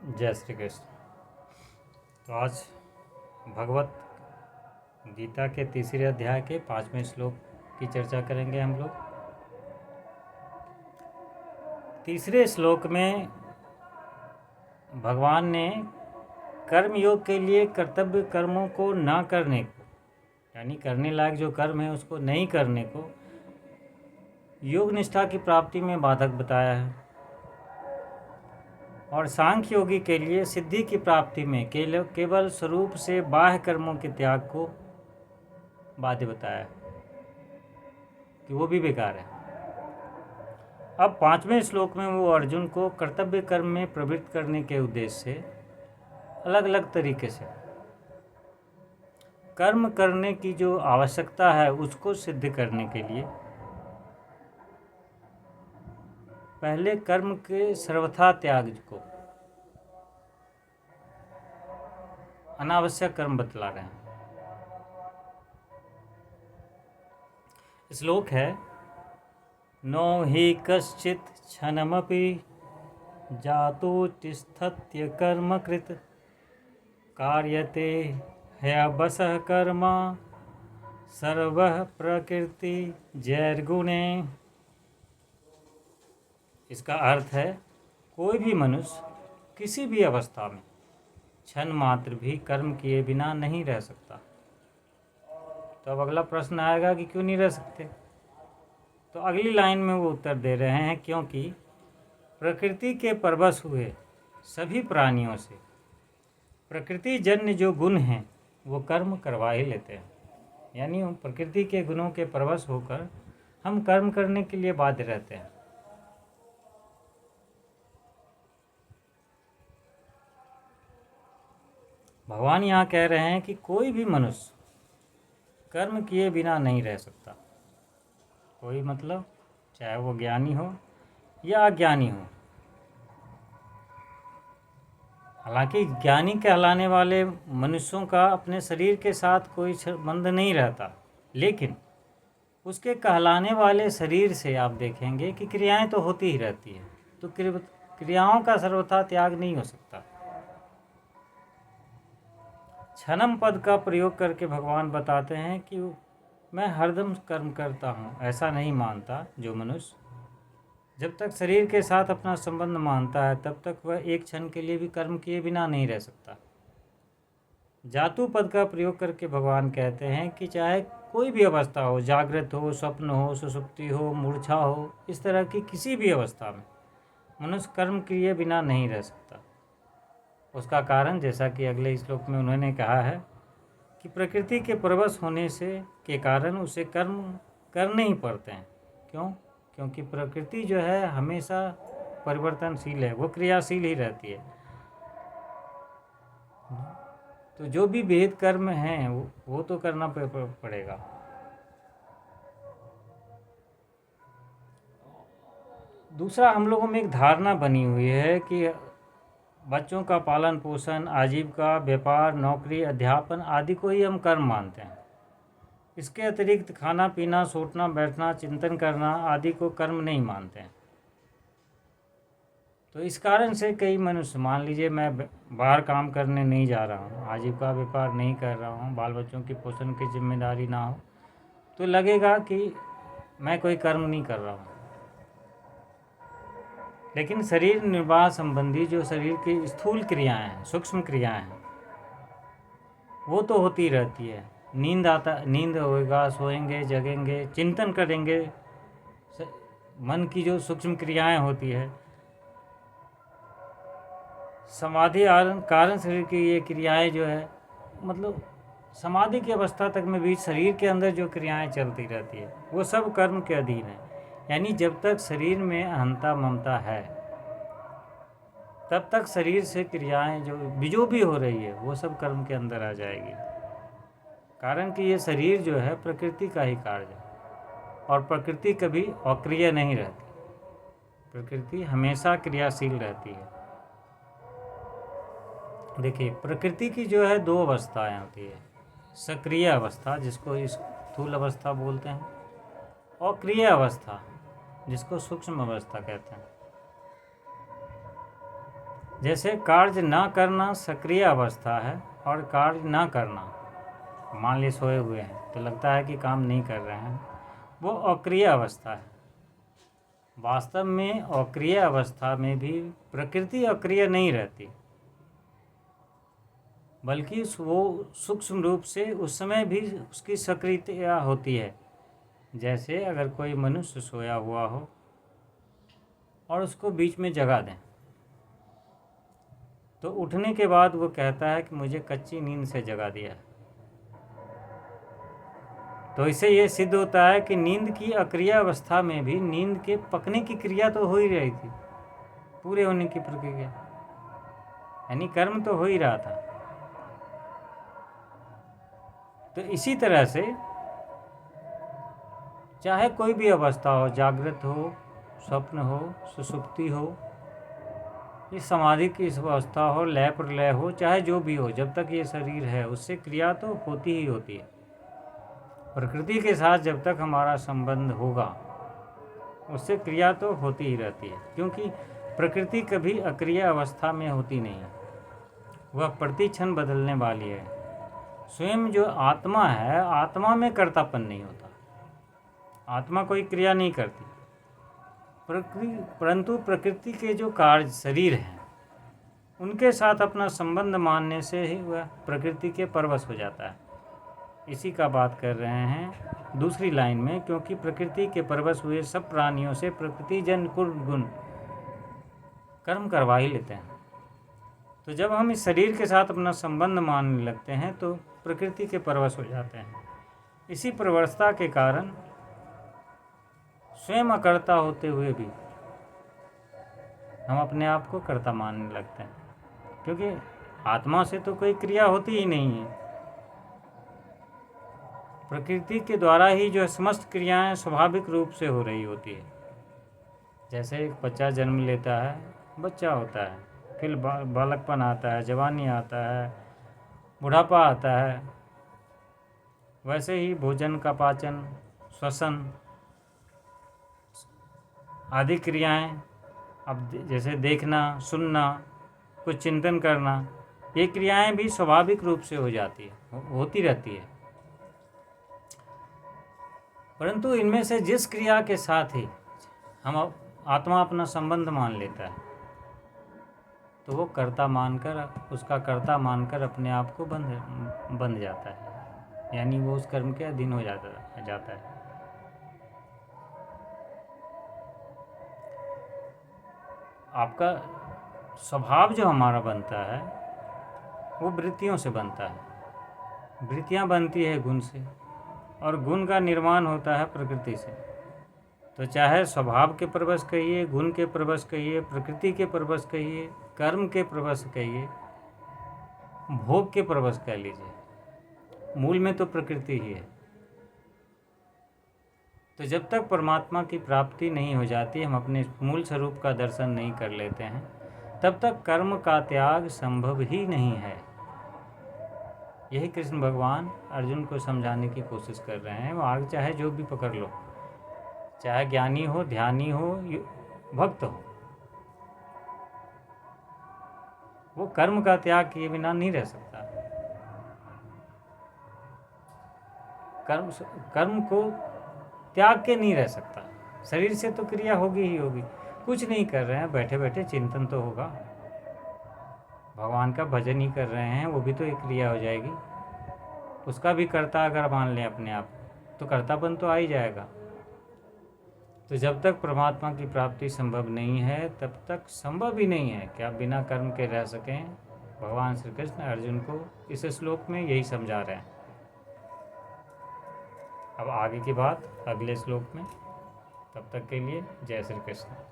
जय श्री कृष्ण। तो आज भगवत गीता के तीसरे अध्याय के 5वें श्लोक की चर्चा करेंगे हम लोग। तीसरे श्लोक में भगवान ने कर्म योग के लिए कर्तव्य कर्मों को ना करने को, यानी करने लायक जो कर्म है उसको नहीं करने को योग निष्ठा की प्राप्ति में बाधक बताया है, और सांख्य योगी के लिए सिद्धि की प्राप्ति में केवल स्वरूप से बाह्य कर्मों के त्याग को बाध्य बताया कि वो भी बेकार है। अब 5वें श्लोक में वो अर्जुन को कर्तव्य कर्म में प्रवृत्त करने के उद्देश्य से अलग अलग तरीके से कर्म करने की जो आवश्यकता है उसको सिद्ध करने के लिए पहले कर्म के सर्वथा त्याग को, अनावश्यक कर्म बतला रहे हैं। श्लोक है, नो हि कश्चित् क्षणमपि जातु तिष्ठत्य कर्मकृत् कार्यते ह्यवसः कर्म सर्वः प्रकृति जैर्गुणे। इसका अर्थ है, कोई भी मनुष्य किसी भी अवस्था में क्षण मात्र भी कर्म किए बिना नहीं रह सकता। तो अब अगला प्रश्न आएगा कि क्यों नहीं रह सकते। तो अगली लाइन में वो उत्तर दे रहे हैं, क्योंकि प्रकृति के परवश हुए सभी प्राणियों से प्रकृति जन्य जो गुण हैं वो कर्म करवा ही लेते हैं। यानी प्रकृति के गुणों के परवश होकर हम कर्म करने के लिए बाध्य रहते हैं। भगवान यहाँ कह रहे हैं कि कोई भी मनुष्य कर्म किए बिना नहीं रह सकता। कोई मतलब चाहे वो ज्ञानी हो या अज्ञानी हो। हालांकि ज्ञानी कहलाने वाले मनुष्यों का अपने शरीर के साथ कोई संबंध नहीं रहता, लेकिन उसके कहलाने वाले शरीर से आप देखेंगे कि क्रियाएं तो होती ही रहती हैं। तो क्रियाओं का सर्वथा त्याग नहीं हो सकता। क्षणम पद का प्रयोग करके भगवान बताते हैं कि मैं हरदम कर्म करता हूँ, ऐसा नहीं मानता जो मनुष्य। जब तक शरीर के साथ अपना संबंध मानता है तब तक वह एक क्षण के लिए भी कर्म किए बिना नहीं रह सकता। जातु पद का प्रयोग करके भगवान कहते हैं कि चाहे कोई भी अवस्था हो, जागृत हो, स्वप्न हो, सुषुप्ति हो, मूर्छा हो, इस तरह की किसी भी अवस्था में मनुष्य कर्म किए बिना नहीं रह सकता। उसका कारण, जैसा कि अगले श्लोक में उन्होंने कहा है, कि प्रकृति के परवश होने से के कारण उसे कर्म करने ही पड़ते हैं। क्यों? क्योंकि प्रकृति जो है हमेशा परिवर्तनशील है, वो क्रियाशील ही रहती है। तो जो भी विहित कर्म हैं वो तो करना पड़ेगा। दूसरा, हम लोगों में एक धारणा बनी हुई है कि बच्चों का पालन पोषण, आजीविका, व्यापार, नौकरी, अध्यापन आदि को ही हम कर्म मानते हैं। इसके अतिरिक्त खाना पीना, सोचना बैठना, चिंतन करना आदि को कर्म नहीं मानते हैं। तो इस कारण से कई मनुष्य, मान लीजिए मैं बाहर काम करने नहीं जा रहा हूँ, आजीविका व्यापार नहीं कर रहा हूँ, बाल बच्चों की पोषण की जिम्मेदारी ना हो, तो लगेगा कि मैं कोई कर्म नहीं कर रहा हूँ। लेकिन शरीर निर्वाह संबंधी जो शरीर की स्थूल क्रियाएं हैं, सूक्ष्म क्रियाएं हैं, वो तो होती रहती है। नींद होएगा, सोएंगे, जगेंगे, चिंतन करेंगे, मन की जो सूक्ष्म क्रियाएं होती है, समाधि कारण शरीर की ये क्रियाएं जो है, मतलब समाधि की अवस्था तक में भी शरीर के अंदर जो क्रियाएं चलती रहती है वो सब कर्म के अधीन है। यानी जब तक शरीर में अहंता ममता है तब तक शरीर से क्रियाएं जो भी हो रही है वो सब कर्म के अंदर आ जाएगी। कारण कि ये शरीर जो है प्रकृति का ही कार्य है, और प्रकृति कभी अक्रिय नहीं रहती। प्रकृति हमेशा क्रियाशील रहती है। देखिए, प्रकृति की जो है दो अवस्थाएं होती है। सक्रिय अवस्था, जिसको स्थूल अवस्था बोलते हैं, और क्रिय अवस्था, जिसको सूक्ष्म अवस्था कहते हैं। जैसे कार्य ना करना सक्रिय अवस्था है और कार्य ना करना, मान ली सोए हुए हैं तो लगता है कि काम नहीं कर रहे हैं, वो अक्रिय अवस्था है। वास्तव में अक्रिय अवस्था में भी प्रकृति अक्रिय नहीं रहती, बल्कि वो सूक्ष्म रूप से उस समय भी उसकी सक्रियता होती है। जैसे अगर कोई मनुष्य सोया हुआ हो और उसको बीच में जगा दें, तो उठने के बाद वो कहता है कि मुझे कच्ची नींद से जगा दिया। तो इससे ये सिद्ध होता है कि नींद की अक्रिय अवस्था में भी नींद के पकने की क्रिया तो हो ही रही थी, पूरे होने की प्रक्रिया, यानी कर्म तो हो ही रहा था। तो इसी तरह से चाहे कोई भी अवस्था हो, जागृत हो, स्वप्न हो, सुषुप्ति हो, ये समाधि की अवस्था हो, लय प्रलय हो, चाहे जो भी हो, जब तक ये शरीर है उससे क्रिया तो होती ही होती है। प्रकृति के साथ जब तक हमारा संबंध होगा उससे क्रिया तो होती ही रहती है, क्योंकि प्रकृति कभी अक्रिय अवस्था में होती नहीं है, वह प्रति क्षण बदलने वाली है। स्वयं जो आत्मा है, आत्मा में कर्तापन नहीं होता, आत्मा कोई क्रिया नहीं करती, परंतु प्रकृति के जो कार्य शरीर हैं उनके साथ अपना संबंध मानने से ही वह प्रकृति के परवश हो जाता है। इसी का बात कर रहे हैं दूसरी लाइन में, क्योंकि प्रकृति के परवश हुए सब प्राणियों से प्रकृति जन गुण कर्म करवा ही लेते हैं। तो जब हम इस शरीर के साथ अपना संबंध मानने लगते हैं तो प्रकृति के परवश हो जाते हैं। इसी परवशता के कारण स्वयं अकर्ता होते हुए भी हम अपने आप को कर्ता मानने लगते हैं, क्योंकि आत्मा से तो कोई क्रिया होती ही नहीं है। प्रकृति के द्वारा ही जो समस्त क्रियाएं स्वाभाविक रूप से हो रही होती है। जैसे एक बच्चा जन्म लेता है, बच्चा होता है, फिर बालकपन आता है, जवानी आता है, बुढ़ापा आता है, वैसे ही भोजन का पाचन, श्वसन आदि क्रियाएं, अब जैसे देखना, सुनना, कुछ चिंतन करना, ये क्रियाएं भी स्वाभाविक रूप से हो जाती है, होती रहती है। परंतु इनमें से जिस क्रिया के साथ ही हम आत्मा अपना संबंध मान लेता है तो वो कर्ता मानकर, उसका कर्ता मानकर अपने आप को बंध जाता है, यानी वो उस कर्म के अधीन हो जाता है। आपका स्वभाव जो हमारा बनता है वो वृत्तियों से बनता है, वृत्तियाँ बनती है गुण से, और गुण का निर्माण होता है प्रकृति से। तो चाहे स्वभाव के परवश कहिए, गुण के परवश कहिए, प्रकृति के परवश कहिए, कर्म के परवश कहिए, भोग के परवश कह लीजिए, मूल में तो प्रकृति ही है। तो जब तक परमात्मा की प्राप्ति नहीं हो जाती, हम अपने मूल स्वरूप का दर्शन नहीं कर लेते हैं, तब तक कर्म का त्याग संभव ही नहीं है। यही कृष्ण भगवान अर्जुन को समझाने की कोशिश कर रहे हैं। वो आगे चाहे जो भी पकड़ लो, चाहे ज्ञानी हो, ध्यानी हो, भक्त हो, वो कर्म का त्याग किए बिना नहीं रह सकता। कर्म को त्याग के नहीं रह सकता। शरीर से तो क्रिया होगी ही होगी। कुछ नहीं कर रहे हैं, बैठे बैठे चिंतन तो होगा, भगवान का भजन ही कर रहे हैं, वो भी तो एक क्रिया हो जाएगी। उसका भी कर्ता अगर मान लें अपने आप, तो कर्तापन तो आ ही जाएगा। तो जब तक परमात्मा की प्राप्ति संभव नहीं है, तब तक संभव ही नहीं है कि आप बिना कर्म के रह सकें। भगवान श्री कृष्ण अर्जुन को इस श्लोक में यही समझा रहे हैं। अब आगे की बात अगले श्लोक में। तब तक के लिए जय श्री कृष्ण।